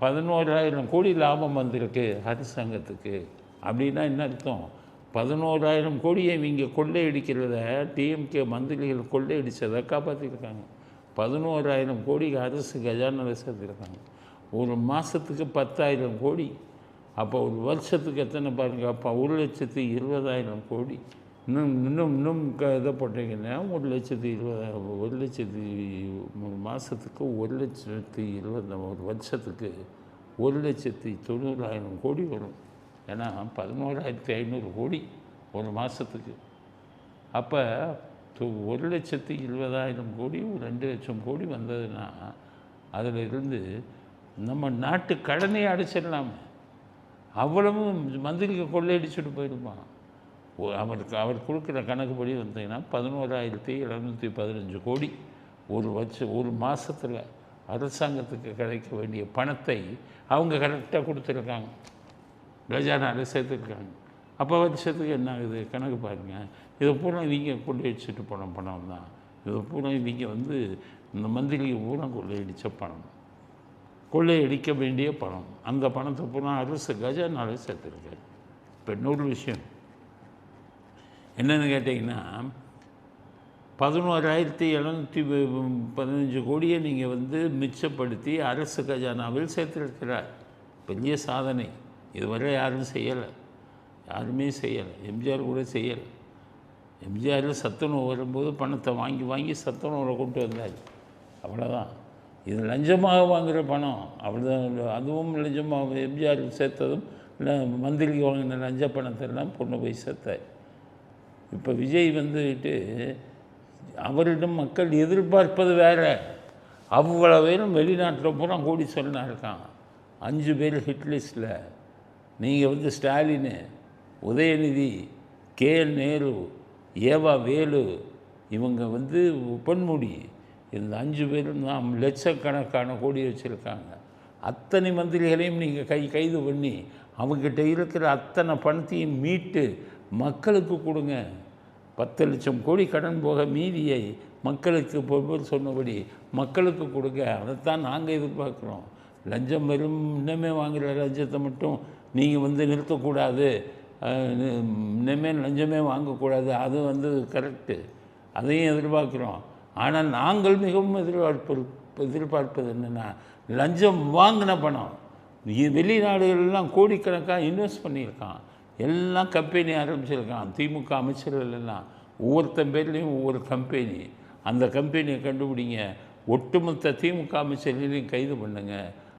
11,000 கோடி லாபம் வந்திருக்கு அரசாங்கத்துக்கு. அப்படின்னா என்ன அர்த்தம்? 11,000 கோடியை இவங்க கொள்ளையடிக்கிறத டிஎம்கே மந்திரிகள் கொள்ளையடித்ததை காப்பாற்றிருக்காங்க. 11,000 கோடி அரசு கஜானாவில் சேர்த்துருக்காங்க. ஒரு மாதத்துக்கு 10,000 கோடி. அப்போ ஒரு வருஷத்துக்கு எத்தனை பாருங்க? அப்போ 1,20,000 கோடி. இன்னும் இதை போட்டிங்கன்னா 1,20,000 ஒரு மாதத்துக்கு 1,20,000 ஒரு வருஷத்துக்கு 1,90,000 கோடி வரும். ஏன்னா 11,500 கோடி ஒரு மாதத்துக்கு. அப்போ 1,20,000 கோடி 2,00,000 கோடி வந்ததுன்னா அதில் இருந்து நம்ம நாட்டு கடனை அடைச்சிடலாமே. அவ்வளவும் மந்திரிக்கு கொள்ளையடிச்சுட்டு போயிருப்பான். அவர் கொடுக்குற கணக்குப்படி வந்தீங்கன்னா 11,715 கோடி ஒரு மாதத்தில் அரசாங்கத்துக்கு கிடைக்க வேண்டிய பணத்தை அவங்க கரெக்டாக கொடுத்துருக்காங்க, கஜானாவில் சேர்த்துருக்காங்க. அப்போ வருஷத்துக்கு என்ன ஆகுது கணக்கு பாருங்கள். இதை பூரா நீங்கள் கொண்டு வச்சுட்டு போன பணம் தான். இதை பூரா நீங்கள் இந்த மந்திரிக்கு பூரா கொள்ளையடித்த பணம், கொள்ளையடிக்க வேண்டிய பணம். அந்த பணத்தை பூரா அரசு கஜானாவில் சேர்த்துருக்காரு. இப்போ இன்னொரு விஷயம் என்னென்னு கேட்டிங்கன்னா, 11,715 கோடியை நீங்கள் மிச்சப்படுத்தி அரசு கஜானாவில் சேர்த்துருக்கிறார். பெரிய சாதனை. இதுவரை யாரும் செய்யலை, யாருமே செய்யலை. எம்ஜிஆர் கூட செய்யலை. எம்ஜிஆர் சத்துணவு வரும்போது பணத்தை வாங்கி வாங்கி சத்துணவில் கொண்டு வந்தார், அவ்வளோதான். இது லஞ்சமாக வாங்குகிற பணம், அவ்வளோதான். அதுவும் லஞ்சமாக எம்ஜிஆர் சேர்த்ததும் இல்லை, மந்திரிக்கு வாங்கின லஞ்ச பணத்தெல்லாம் கொண்டு போய் சேர்த்தார். இப்போ விஜய் வந்துட்டு அவரிடம் மக்கள் எதிர்பார்ப்பது வேறு. அவ்வளோ பேரும் வெளிநாட்டில் பூரா கூடி சொன்னா இருக்கான். 5 பேர் ஹிட் லிஸ்ட்டில். நீங்கள் ஸ்டாலின், உதயநிதி, KL நேரு, ஏவா வேலு, இவங்க பொன்முடி, இந்த 5 பேரும் தான் லட்சக்கணக்கான கோடி வச்சுருக்காங்க. அத்தனை மந்திரிகளையும் நீங்கள் கைது பண்ணி அவங்ககிட்ட இருக்கிற அத்தனை பணத்தையும் மீட்டு மக்களுக்கு கொடுங்க. 10 லட்சம் கோடி கடன் போக மீதியை மக்களுக்கு சொன்னபடி மக்களுக்கு கொடுங்க. அதைத்தான் நாங்கள் எதிர்பார்க்குறோம். லஞ்சம் வரும், இன்னமே வாங்குகிற லஞ்சத்தை மட்டும் நீங்கள் நிறுத்தக்கூடாது, இனிமேல் லஞ்சமே வாங்கக்கூடாது, அது கரெக்டு, அதையும் எதிர்பார்க்குறோம். ஆனால் நாங்கள் மிகவும் எதிர்பார்ப்பது என்னென்னா, லஞ்சம் வாங்கின பணம் வெளிநாடுகளெல்லாம் கோடிக்கணக்காக இன்வெஸ்ட் பண்ணியிருக்கான், எல்லாம் கம்பெனி ஆரம்பிச்சிருக்கான். திமுக அமைச்சர்கள் எல்லாம் ஒவ்வொருத்தன் பேர்லேயும் ஒவ்வொரு கம்பெனி. அந்த கம்பெனியை கண்டுபிடிங்க, ஒட்டுமொத்த திமுக அமைச்சர்களையும் கைது பண்ணுங்க.